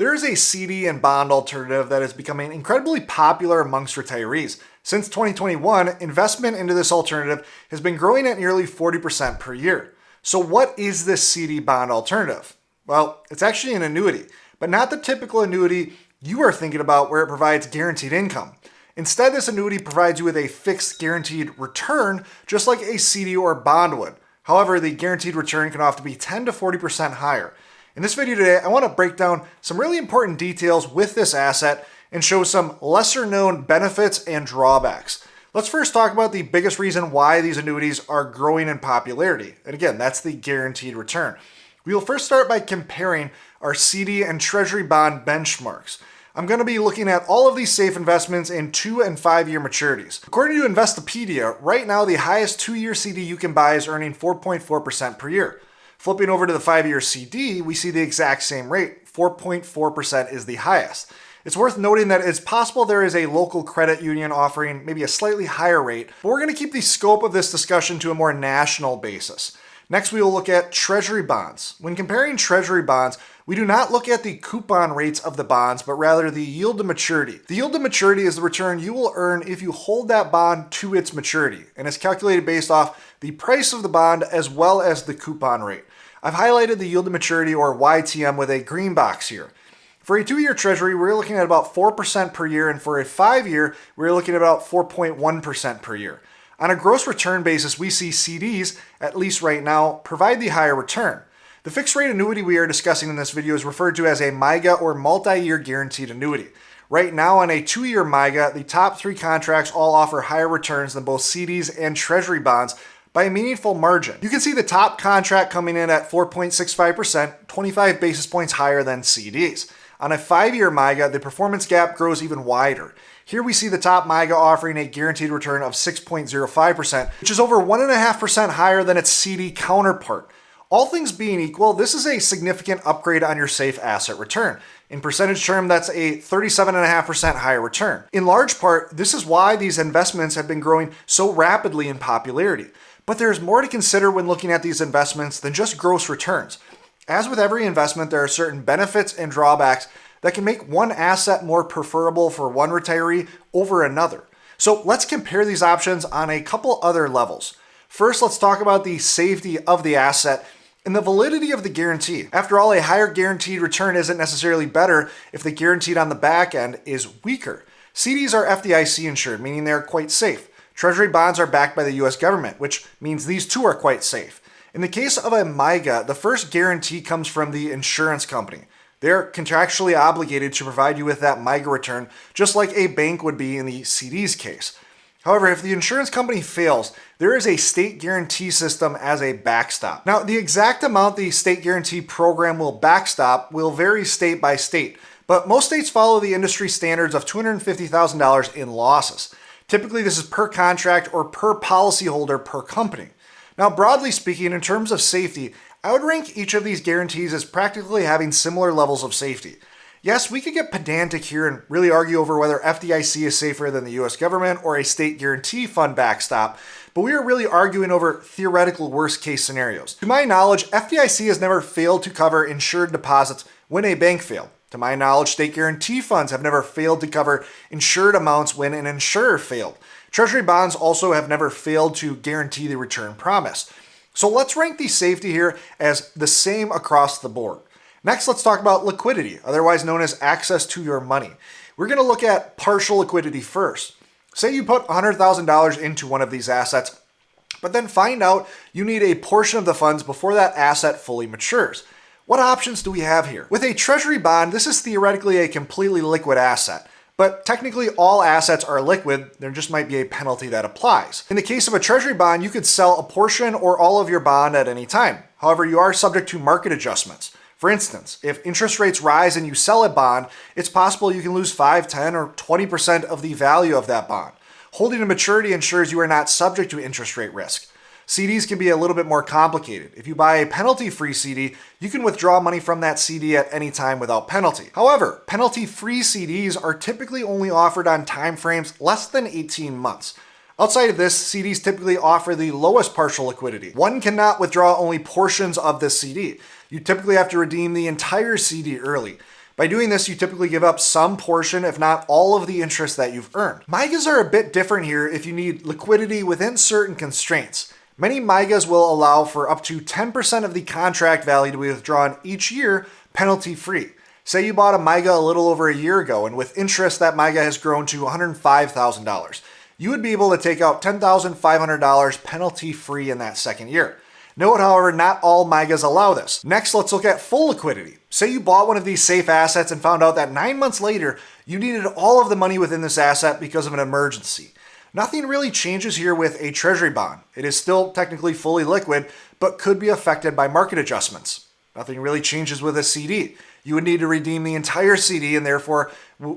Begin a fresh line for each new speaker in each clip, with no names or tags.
There is a CD and bond alternative that is becoming incredibly popular amongst retirees. Since 2021, investment into this alternative has been growing at nearly 40% per year. So what is this CD bond alternative? Well, it's actually an annuity, but not the typical annuity you are thinking about where it provides guaranteed income. Instead, this annuity provides you with a fixed guaranteed return, just like a CD or bond would. However, the guaranteed return can often be 10 to 40% higher. In this video today, I want to break down some really important details with this asset and show some lesser known benefits and drawbacks. Let's first talk about the biggest reason why these annuities are growing in popularity. And again, that's the guaranteed return. We will first start by comparing our CD and Treasury bond benchmarks. I'm going to be looking at all of these safe investments in 2 and 5 year maturities. According to Investopedia, right now the highest 2-year CD you can buy is earning 4.4% per year. Flipping over to the 5-year CD, we see the exact same rate. 4.4% is the highest. It's worth noting that it's possible there is a local credit union offering maybe a slightly higher rate, but we're going to keep the scope of this discussion to a more national basis. Next, we will look at Treasury bonds. When comparing Treasury bonds, we do not look at the coupon rates of the bonds, but rather the yield to maturity. The yield to maturity is the return you will earn if you hold that bond to its maturity, and it's calculated based off the price of the bond as well as the coupon rate. I've highlighted the yield to maturity, or YTM, with a green box here. For a 2-year Treasury, we're looking at about 4% per year, and for a 5-year, we're looking at about 4.1% per year. On a gross return basis, we see CDs, at least right now, provide the higher return. The fixed rate annuity we are discussing in this video is referred to as a MYGA, or multi-year guaranteed annuity. Right now on a 2-year MYGA, the top 3 contracts all offer higher returns than both CDs and Treasury bonds by a meaningful margin. You can see the top contract coming in at 4.65%, 25 basis points higher than CDs. On a 5-year MYGA, the performance gap grows even wider. Here we see the top MYGA offering a guaranteed return of 6.05%, which is over 1.5% higher than its CD counterpart. All things being equal, this is a significant upgrade on your safe asset return. In percentage term, that's a 37.5% higher return. In large part, this is why these investments have been growing so rapidly in popularity. But there's more to consider when looking at these investments than just gross returns. As with every investment, there are certain benefits and drawbacks that can make one asset more preferable for one retiree over another. So let's compare these options on a couple other levels. First, let's talk about the safety of the asset and the validity of the guarantee. After all, a higher guaranteed return isn't necessarily better if the guaranteed on the back end is weaker. CDs are FDIC insured, meaning they're quite safe. Treasury bonds are backed by the US government, which means these too are quite safe. In the case of a MYGA, the first guarantee comes from the insurance company. They're contractually obligated to provide you with that MYGA return, just like a bank would be in the CD's case. However, if the insurance company fails, there is a state guarantee system as a backstop. Now, the exact amount the state guarantee program will backstop will vary state by state, but most states follow the industry standards of $250,000 in losses. Typically, this is per contract or per policyholder per company. Now, broadly speaking, in terms of safety, I would rank each of these guarantees as practically having similar levels of safety. Yes, we could get pedantic here and really argue over whether FDIC is safer than the US government or a state guarantee fund backstop, but we are really arguing over theoretical worst case scenarios. To my knowledge, FDIC has never failed to cover insured deposits when a bank failed. To my knowledge, state guarantee funds have never failed to cover insured amounts when an insurer failed. Treasury bonds also have never failed to guarantee the return promised. So let's rank the safety here as the same across the board. Next, let's talk about liquidity, otherwise known as access to your money. We're going to look at partial liquidity first. Say you put $100,000 into one of these assets, but then find out you need a portion of the funds before that asset fully matures. What options do we have here? With a Treasury bond, this is theoretically a completely liquid asset, but technically all assets are liquid. There just might be a penalty that applies. In the case of a Treasury bond, you could sell a portion or all of your bond at any time. However, you are subject to market adjustments. For instance, if interest rates rise and you sell a bond, it's possible you can lose 5, 10, or 20% of the value of that bond. Holding to maturity ensures you are not subject to interest rate risk. CDs can be a little bit more complicated. If you buy a penalty-free CD, you can withdraw money from that CD at any time without penalty. However, penalty-free CDs are typically only offered on time frames less than 18 months. Outside of this, CDs typically offer the lowest partial liquidity. One cannot withdraw only portions of the CD. You typically have to redeem the entire CD early. By doing this, you typically give up some portion, if not all of the interest that you've earned. MYGAs are a bit different here if you need liquidity within certain constraints. Many MYGAs will allow for up to 10% of the contract value to be withdrawn each year penalty-free. Say you bought a MYGA a little over a year ago, and with interest that MYGA has grown to $105,000. You would be able to take out $10,500 penalty-free in that second year. Note, however, not all MYGAs allow this. Next, let's look at full liquidity. Say you bought one of these safe assets and found out that 9 months later, you needed all of the money within this asset because of an emergency. Nothing really changes here with a treasury bond. It is still technically fully liquid, but could be affected by market adjustments. Nothing really changes with a CD. You would need to redeem the entire CD, and therefore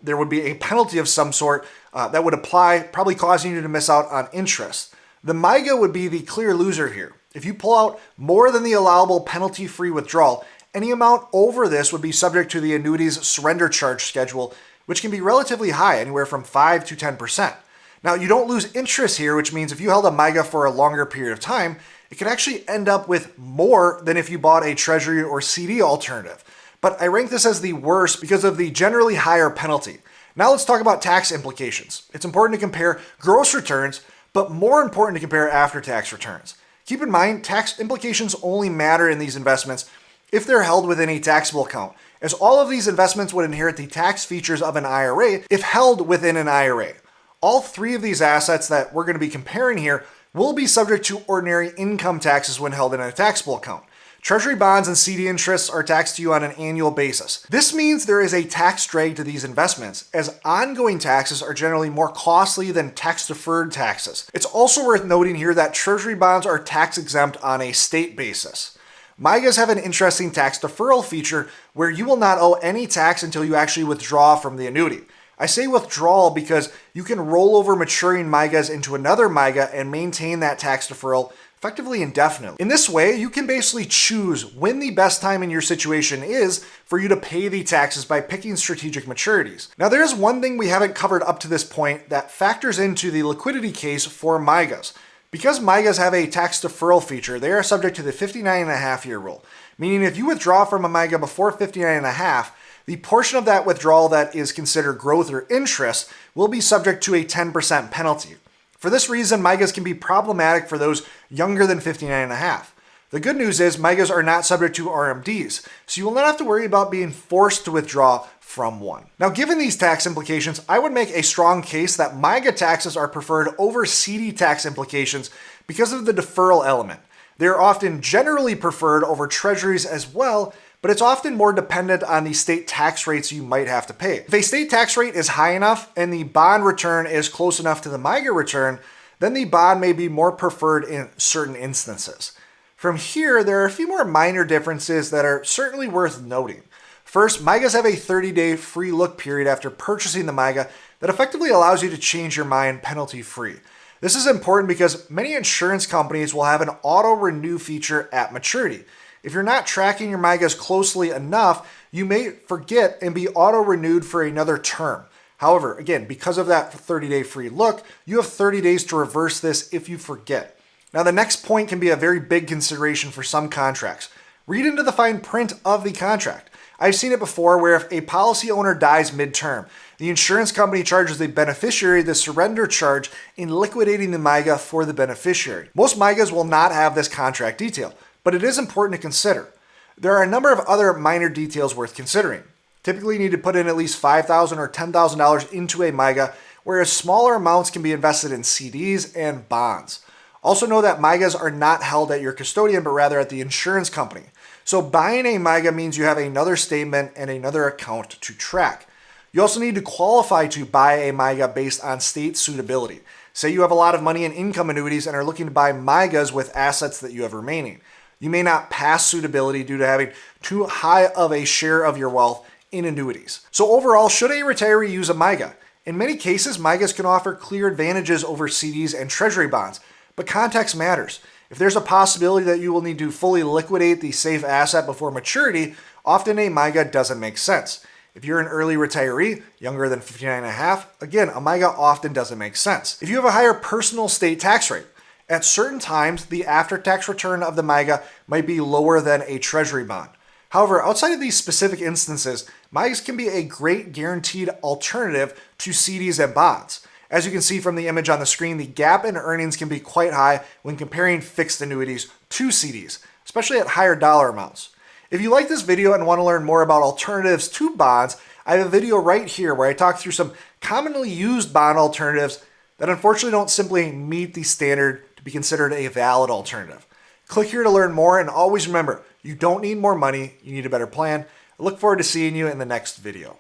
there would be a penalty of some sort that would apply, probably causing you to miss out on interest. The MYGA would be the clear loser here. If you pull out more than the allowable penalty-free withdrawal, any amount over this would be subject to the annuity's surrender charge schedule, which can be relatively high, anywhere from 5 to 10%. Now, you don't lose interest here, which means if you held a MYGA for a longer period of time, it could actually end up with more than if you bought a treasury or CD alternative. But I rank this as the worst because of the generally higher penalty. Now let's talk about tax implications. It's important to compare gross returns, but more important to compare after-tax returns. Keep in mind, tax implications only matter in these investments if they're held within a taxable account, as all of these investments would inherit the tax features of an IRA if held within an IRA. All three of these assets that we're going to be comparing here will be subject to ordinary income taxes when held in a taxable account. Treasury bonds and CD interests are taxed to you on an annual basis. This means there is a tax drag to these investments, as ongoing taxes are generally more costly than tax-deferred taxes. It's also worth noting here that treasury bonds are tax exempt on a state basis. MYGAs have an interesting tax deferral feature where you will not owe any tax until you actually withdraw from the annuity. I say withdrawal because you can roll over maturing MYGAs into another MYGA and maintain that tax deferral effectively indefinitely. In this way, you can basically choose when the best time in your situation is for you to pay the taxes by picking strategic maturities. Now, there is one thing we haven't covered up to this point that factors into the liquidity case for MYGAs. Because MYGAs have a tax deferral feature, they are subject to the 59.5-year rule, meaning if you withdraw from a MYGA before 59.5, the portion of that withdrawal that is considered growth or interest will be subject to a 10% penalty. For this reason, MYGAs can be problematic for those younger than 59.5. The good news is MYGAs are not subject to RMDs, so you will not have to worry about being forced to withdraw from one. Now, given these tax implications, I would make a strong case that MYGA taxes are preferred over CD tax implications because of the deferral element. They are often generally preferred over treasuries as well, but it's often more dependent on the state tax rates you might have to pay. If a state tax rate is high enough and the bond return is close enough to the MYGA return, then the bond may be more preferred in certain instances. From here, there are a few more minor differences that are certainly worth noting. First, MYGAs have a 30-day free look period after purchasing the MYGA that effectively allows you to change your mind penalty-free. This is important because many insurance companies will have an auto-renew feature at maturity. If you're not tracking your MYGAs closely enough, you may forget and be auto-renewed for another term. However, again, because of that 30-day free look, you have 30 days to reverse this if you forget. Now, the next point can be a very big consideration for some contracts. Read into the fine print of the contract. I've seen it before where if a policy owner dies midterm, the insurance company charges the beneficiary the surrender charge in liquidating the MYGA for the beneficiary. Most MYGAs will not have this contract detail, but it is important to consider. There are a number of other minor details worth considering. Typically, you need to put in at least $5,000 or $10,000 into a MYGA, whereas smaller amounts can be invested in CDs and bonds. Also know that MYGAs are not held at your custodian, but rather at the insurance company. So buying a MYGA means you have another statement and another account to track. You also need to qualify to buy a MYGA based on state suitability. Say you have a lot of money in income annuities and are looking to buy MYGAs with assets that you have remaining. You may not pass suitability due to having too high of a share of your wealth in annuities. So overall, should a retiree use a MYGA? In many cases, MYGAs can offer clear advantages over CDs and treasury bonds, but context matters. If there's a possibility that you will need to fully liquidate the safe asset before maturity, often a MYGA doesn't make sense. If you're an early retiree, younger than 59.5, again, a MYGA often doesn't make sense. If you have a higher personal state tax rate, at certain times, the after-tax return of the MYGA might be lower than a treasury bond. However, outside of these specific instances, MYGAs can be a great guaranteed alternative to CDs and bonds. As you can see from the image on the screen, the gap in earnings can be quite high when comparing fixed annuities to CDs, especially at higher dollar amounts. If you like this video and want to learn more about alternatives to bonds, I have a video right here where I talk through some commonly used bond alternatives that unfortunately don't simply meet the standard to be considered a valid alternative. Click here to learn more, and always remember, you don't need more money, you need a better plan. I look forward to seeing you in the next video.